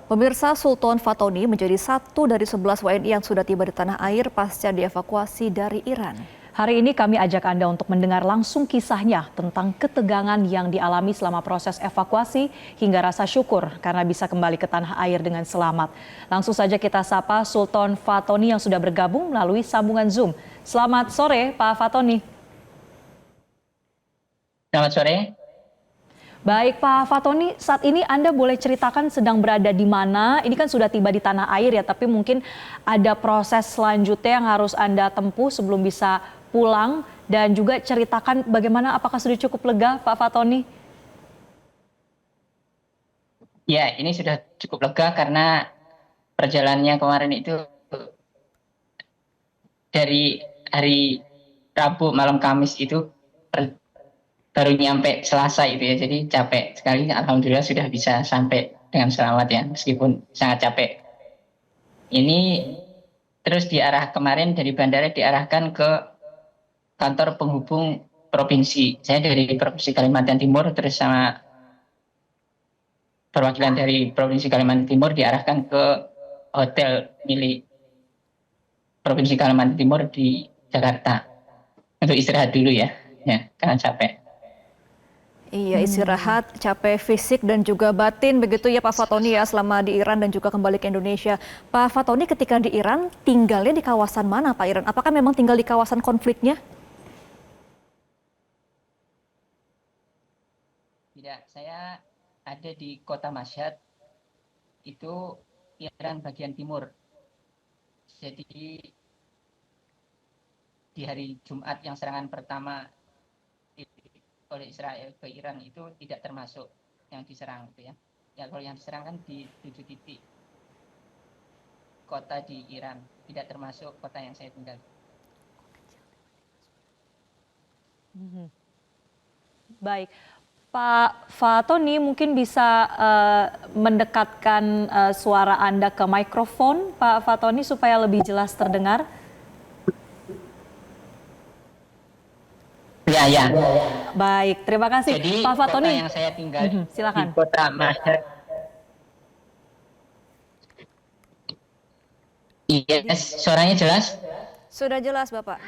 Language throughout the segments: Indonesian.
Pemirsa, Sultan Fatoni menjadi satu dari 11 WNI yang sudah tiba di tanah air pasca dievakuasi dari Iran. Hari ini kami ajak Anda untuk mendengar langsung kisahnya tentang ketegangan yang dialami selama proses evakuasi hingga rasa syukur karena bisa kembali ke tanah air dengan selamat. Langsung saja kita sapa Sultan Fatoni yang sudah bergabung melalui sambungan Zoom. Selamat sore Pak Fatoni. Selamat sore. Baik Pak Fatoni, saat ini Anda boleh ceritakan sedang berada di mana? Ini kan sudah tiba di tanah air ya, tapi mungkin ada proses selanjutnya yang harus Anda tempuh sebelum bisa pulang. Dan juga ceritakan bagaimana, apakah sudah cukup lega Pak Fatoni? Ya, ini sudah cukup lega karena perjalanannya kemarin itu dari hari Rabu malam Kamis itu baru nyampe Selasa itu ya, jadi capek sekali. Alhamdulillah sudah bisa sampai dengan selamat ya, meskipun sangat capek. Ini terus kemarin dari bandara diarahkan ke kantor penghubung provinsi. Saya dari Provinsi Kalimantan Timur, terus sama perwakilan dari Provinsi Kalimantan Timur diarahkan ke hotel milik Provinsi Kalimantan Timur di Jakarta untuk istirahat dulu ya karena capek. Iya, istirahat, capek fisik dan juga batin begitu ya Pak Fatoni ya selama di Iran dan juga kembali ke Indonesia. Pak Fatoni ketika di Iran tinggalnya di kawasan mana Pak Iran? Apakah memang tinggal di kawasan konfliknya? Tidak, saya ada di kota Mashhad, itu Iran bagian timur. Jadi di hari Jumat yang serangan pertama oleh Israel ke Iran itu tidak termasuk yang diserang itu ya. Ya kalau yang diserang kan di 7 titik kota di Iran, tidak termasuk kota yang saya tinggal. Baik, Pak Fatoni mungkin bisa mendekatkan suara Anda ke mikrofon Pak Fatoni supaya lebih jelas terdengar. Ya. Baik, terima kasih. Jadi Pak Fatoni, kota yang saya tinggal silakan. di kota Mashhad. Iya, suaranya jelas? Sudah jelas Bapak.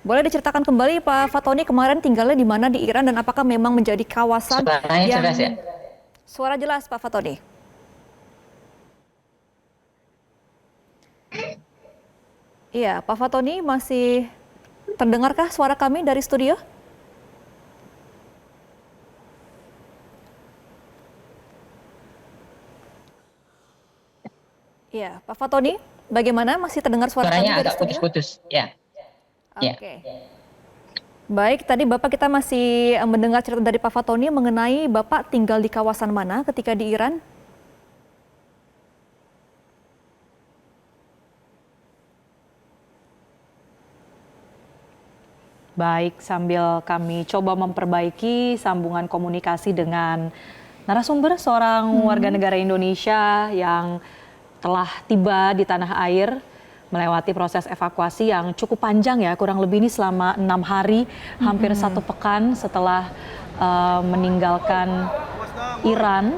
Boleh diceritakan kembali Pak Fatoni kemarin tinggalnya di mana di Iran dan apakah memang menjadi kawasan Suaranya yang... jelas ya? Suara jelas Pak Fatoni. Iya, Pak Fatoni masih terdengarkah suara kami dari studio? Iya, Pak Fatoni, bagaimana masih terdengar suara kami Suaranya dari agak studio? putus-putus, ya. Oke. Baik, tadi Bapak kita masih mendengar cerita dari Pak Fatoni mengenai Bapak tinggal di kawasan mana ketika di Iran? Baik, sambil kami coba memperbaiki sambungan komunikasi dengan narasumber seorang warga negara Indonesia yang telah tiba di tanah air melewati proses evakuasi yang cukup panjang ya, kurang lebih ini selama 6 hari, hampir 1 pekan setelah meninggalkan Iran.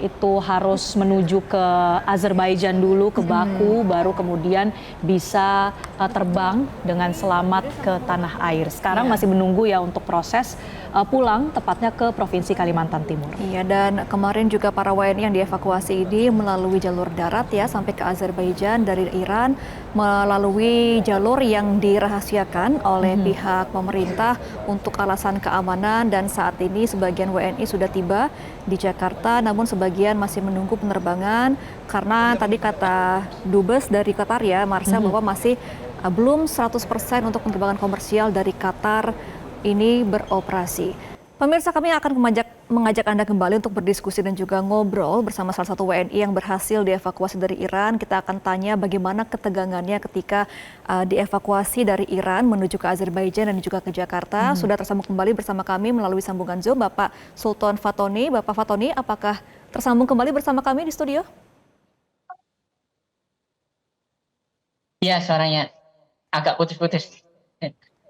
Itu harus menuju ke Azerbaijan dulu, ke Baku, baru kemudian bisa terbang dengan selamat ke tanah air. Sekarang masih menunggu ya untuk proses pulang, tepatnya ke Provinsi Kalimantan Timur. Iya, dan kemarin juga para WNI yang dievakuasi ini melalui jalur darat ya sampai ke Azerbaijan dari Iran, melalui jalur yang dirahasiakan oleh pihak pemerintah untuk alasan keamanan, dan saat ini sebagian WNI sudah tiba di Jakarta, namun sebagian masih menunggu penerbangan karena tadi kata Dubes dari Qatar ya, Marsha, bahwa masih belum 100% untuk penerbangan komersial dari Qatar ini beroperasi. Pemirsa, kami akan mengajak Anda kembali untuk berdiskusi dan juga ngobrol bersama salah satu WNI yang berhasil dievakuasi dari Iran. Kita akan tanya bagaimana ketegangannya ketika dievakuasi dari Iran menuju ke Azerbaijan dan juga ke Jakarta. Sudah tersambung kembali bersama kami melalui sambungan Zoom Bapak Sultan Fatoni. Bapak Fatoni, apakah tersambung kembali bersama kami di studio? Iya, suaranya agak putus-putus.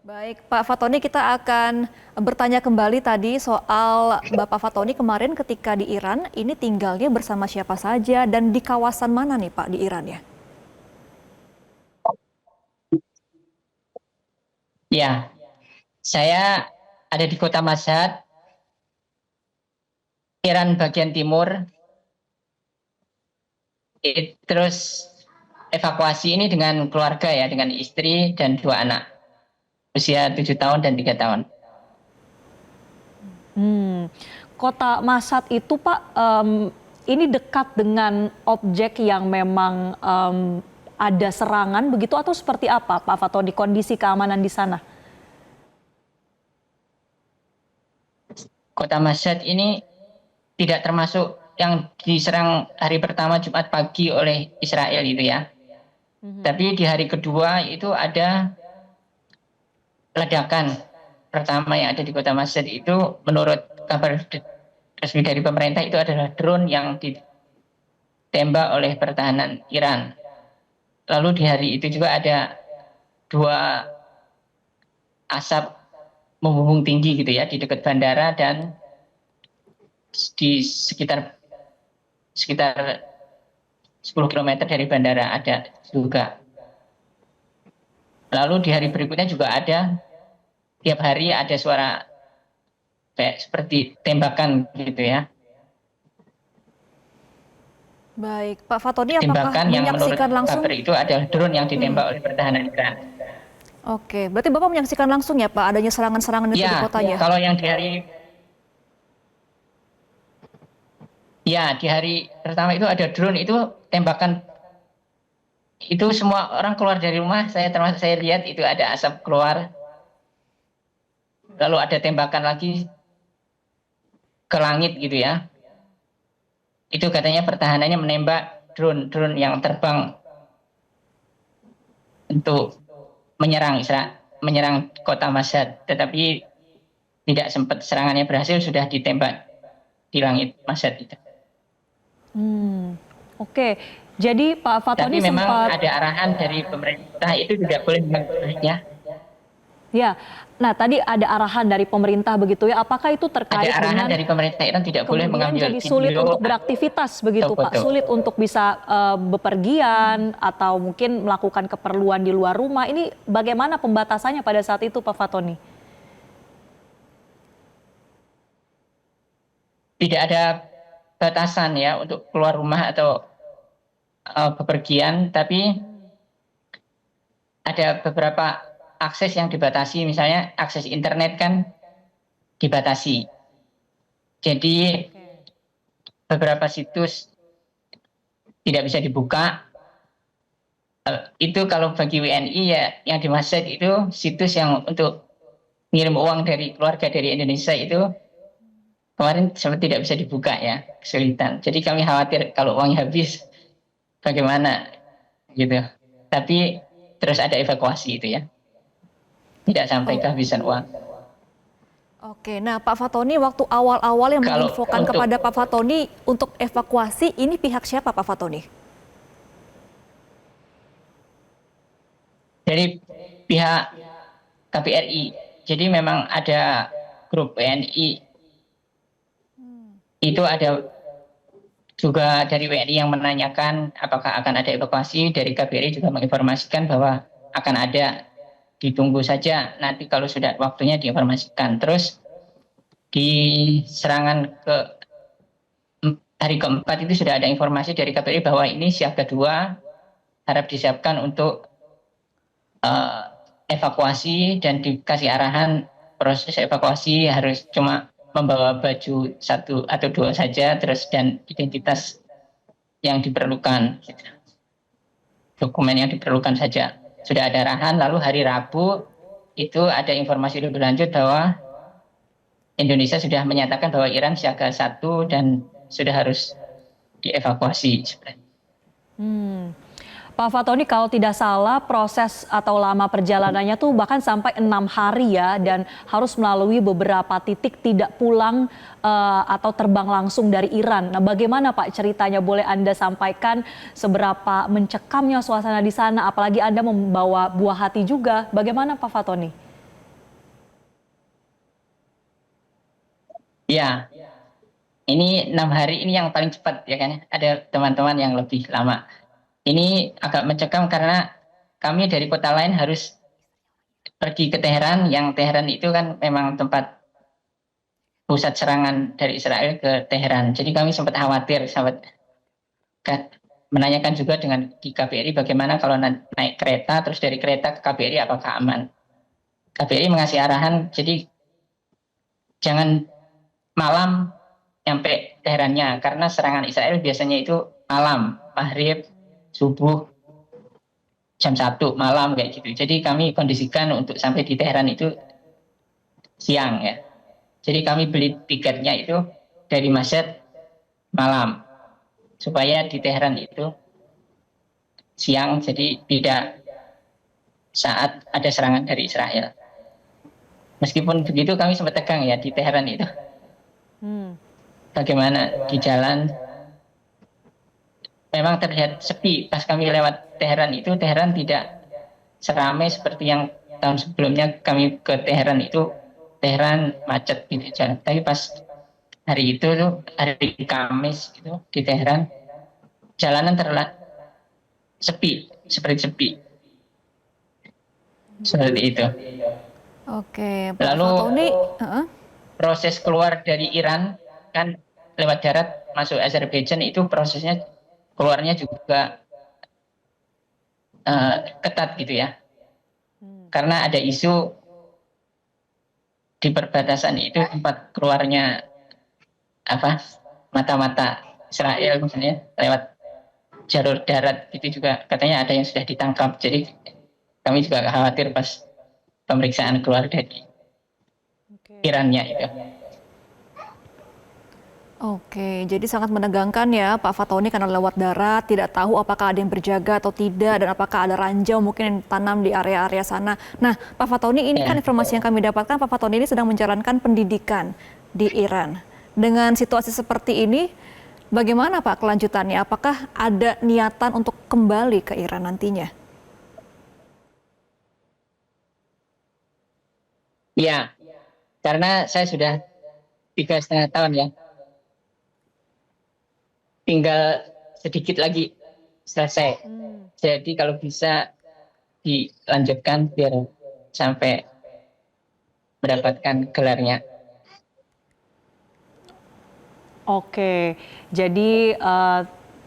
Baik, Pak Fatoni, kita akan bertanya kembali tadi soal Bapak Fatoni kemarin ketika di Iran, ini tinggalnya bersama siapa saja dan di kawasan mana nih Pak di Iran ya? Ya, saya ada di kota Mashhad, Iran bagian timur. Terus evakuasi ini dengan keluarga ya, dengan istri dan 2 anak, usia 7 tahun dan 3 tahun. Kota Mashhad itu Pak, ini dekat dengan objek yang memang ada serangan begitu atau seperti apa Pak Fatoni kondisi keamanan di sana? Kota Mashhad ini tidak termasuk yang diserang hari pertama Jumat pagi oleh Israel itu ya. Tapi di hari kedua itu ada ledakan pertama yang ada di kota Mashhad itu, menurut kabar resmi dari pemerintah, itu adalah drone yang ditembak oleh pertahanan Iran. Lalu di hari itu juga ada 2 asap membumbung tinggi gitu ya di dekat bandara dan di sekitar 10 km dari bandara ada juga. Lalu di hari berikutnya juga ada, tiap hari ada suara kayak seperti tembakan gitu ya. Baik, Pak Fatoni, apakah Tembakan yang menurut menyaksikan langsung? kabar itu adalah drone yang ditembak oleh pertahanan Iran. Oke, berarti Bapak menyaksikan langsung ya Pak adanya serangan-serangan itu di Ya, kotanya? kalau yang di hari pertama itu ada drone itu tembakan, itu semua orang keluar dari rumah, termasuk saya lihat itu ada asap keluar. Lalu ada tembakan lagi ke langit gitu ya. Itu katanya pertahanannya menembak drone yang terbang untuk menyerang kota Mashhad, tetapi tidak sempat, serangannya berhasil, sudah ditembak di langit Mashhad itu. Oke, jadi Pak Tapi Fatoni memang sempat ada arahan dari pemerintah itu tidak boleh mengganggunya. ya. Nah, tadi ada arahan dari pemerintah begitu ya. Apakah itu Ada terkait arahan dengan dari pemerintah Iran tidak boleh kemudian mengambil jadi sulit video untuk beraktivitas begitu atau Pak, foto. sulit untuk bisa bepergian atau mungkin melakukan keperluan di luar rumah. Ini bagaimana pembatasannya pada saat itu Pak Fatoni? Tidak ada batasan ya untuk keluar rumah atau bepergian, tapi ada beberapa akses yang dibatasi, misalnya akses internet kan dibatasi. Jadi beberapa situs tidak bisa dibuka. Itu kalau bagi WNI ya, yang di Mashhad itu situs yang untuk ngirim uang dari keluarga dari Indonesia itu kemarin sempat tidak bisa dibuka ya, kesulitan. Jadi kami khawatir kalau uangnya habis bagaimana gitu. Tapi terus ada evakuasi itu ya, tidak sampai kehabisan uang. Oke, nah Pak Fatoni, waktu awal-awal yang Kalau menginfokan kepada Pak Fatoni untuk evakuasi, ini pihak siapa Pak Fatoni? Dari pihak KBRI. Jadi memang ada grup WNI. Itu ada juga dari WNI yang menanyakan apakah akan ada evakuasi. Dari KBRI juga menginformasikan bahwa akan ada, ditunggu saja, nanti kalau sudah waktunya diinformasikan. Terus di serangan ke hari keempat itu sudah ada informasi dari KBRI bahwa ini siaga 2, harap disiapkan untuk evakuasi, dan dikasih arahan proses evakuasi harus cuma membawa baju 1 atau 2 saja, terus dan identitas yang diperlukan, dokumen yang diperlukan saja. Sudah ada arahan. Lalu hari Rabu itu ada informasi lebih lanjut bahwa Indonesia sudah menyatakan bahwa Iran siaga 1 dan sudah harus dievakuasi. Pak Fatoni, kalau tidak salah proses atau lama perjalanannya tuh bahkan sampai 6 hari ya, dan harus melalui beberapa titik, tidak pulang atau terbang langsung dari Iran. Nah, bagaimana Pak ceritanya? Boleh Anda sampaikan seberapa mencekamnya suasana di sana, apalagi Anda membawa buah hati juga. Bagaimana Pak Fatoni? Ya, ini 6 hari ini yang paling cepat ya kan. Ada teman-teman yang lebih lama. Ini agak mencekam karena kami dari kota lain harus pergi ke Teheran. Yang Teheran itu kan memang tempat pusat serangan dari Israel ke Teheran. Jadi kami sempat khawatir, sempat menanyakan juga dengan di KBRI bagaimana kalau naik kereta, terus dari kereta ke KBRI apakah aman. KBRI mengasih arahan, jadi jangan malam nyampe Teherannya, karena serangan Israel biasanya itu malam, maghrib, subuh, jam 1 malam kayak gitu. Jadi kami kondisikan untuk sampai di Teheran itu siang ya. Jadi kami beli tiketnya itu dari Masjid malam, supaya di Teheran itu siang, jadi tidak saat ada serangan dari Israel. Meskipun begitu kami sempat tegang ya di Teheran itu. Bagaimana di jalan memang terlihat sepi pas kami lewat Teheran itu. Teheran tidak seramai seperti yang tahun sebelumnya kami ke Teheran itu. Teheran macet gitu jalan. Tapi pas hari itu tuh, hari Kamis itu di Teheran, jalanan terlihat sepi, seperti sepi. Seperti itu. Oke, Pak Lalu Fatoni. proses keluar dari Iran kan lewat darat masuk Azerbaijan itu prosesnya keluarnya juga ketat gitu ya. Karena ada isu di perbatasan itu tempat keluarnya mata-mata Israel misalnya lewat jalur darat itu juga katanya ada yang sudah ditangkap. Jadi kami juga khawatir pas pemeriksaan keluar dari Irannya itu. Oke, jadi sangat menegangkan ya Pak Fatoni karena lewat darat, tidak tahu apakah ada yang berjaga atau tidak, dan apakah ada ranjau mungkin yang ditanam di area-area sana. Nah, Pak Fatoni, ini kan informasi yang kami dapatkan, Pak Fatoni ini sedang menjalankan pendidikan di Iran. Dengan situasi seperti ini, bagaimana Pak kelanjutannya? Apakah ada niatan untuk kembali ke Iran nantinya? Iya, karena saya sudah 3,5 tahun ya. Tinggal sedikit lagi selesai. Jadi kalau bisa dilanjutkan biar sampai mendapatkan gelarnya. Oke, jadi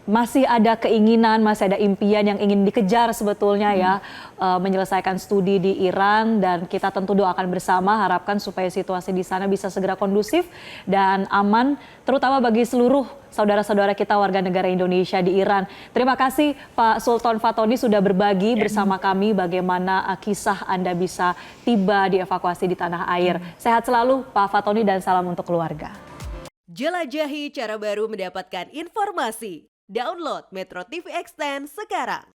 masih ada keinginan, masih ada impian yang ingin dikejar sebetulnya ya, menyelesaikan studi di Iran, dan kita tentu doakan bersama, harapkan supaya situasi di sana bisa segera kondusif dan aman, terutama bagi seluruh saudara-saudara kita warga negara Indonesia di Iran. Terima kasih Pak Sultan Fatoni sudah berbagi bersama kami bagaimana kisah Anda bisa tiba dievakuasi di tanah air. Sehat selalu Pak Fatoni dan salam untuk keluarga. Jelajahi cara baru mendapatkan informasi. Download Metro TV Extend sekarang.